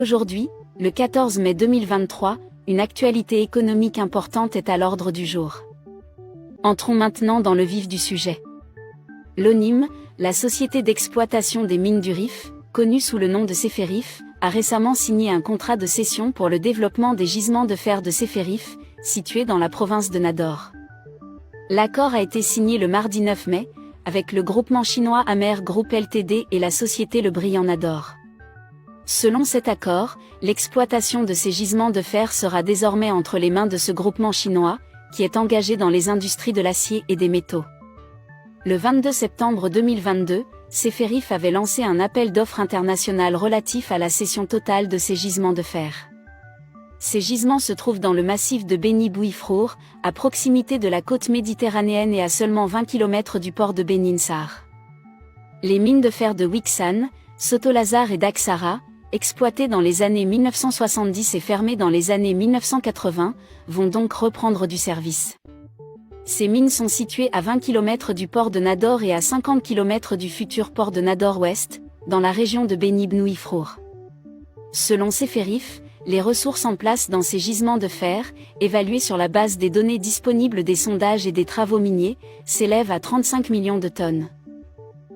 Aujourd'hui, le 14 mai 2023, une actualité économique importante est à l'ordre du jour. Entrons maintenant dans le vif du sujet. L'ONIM, la société d'exploitation des mines du Rif, connue sous le nom de Seferif, a récemment signé un contrat de cession pour le développement des gisements de fer de Seferif, situés dans la province de Nador. L'accord a été signé le mardi 9 mai, avec le groupement chinois Amer Group Ltd et la société Le Brillant Nador. Selon cet accord, l'exploitation de ces gisements de fer sera désormais entre les mains de ce groupement chinois, qui est engagé dans les industries de l'acier et des métaux. Le 22 septembre 2022, Seferif avait lancé un appel d'offres international relatif à la cession totale de ces gisements de fer. Ces gisements se trouvent dans le massif de Beni Bouifrour, à proximité de la côte méditerranéenne et à seulement 20 km du port de Beni-Nsar. Les mines de fer de Wixan, Soto-Lazare et Daksara, exploitées dans les années 1970 et fermées dans les années 1980, vont donc reprendre du service. Ces mines sont situées à 20 km du port de Nador et à 50 km du futur port de Nador-Ouest, dans la région de Beni Bouifrour. Selon Seferif, les ressources en place dans ces gisements de fer, évaluées sur la base des données disponibles des sondages et des travaux miniers, s'élèvent à 35 millions de tonnes.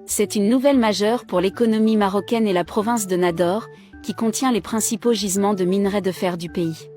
C'est une nouvelle majeure pour l'économie marocaine et la province de Nador, qui contient les principaux gisements de minerais de fer du pays.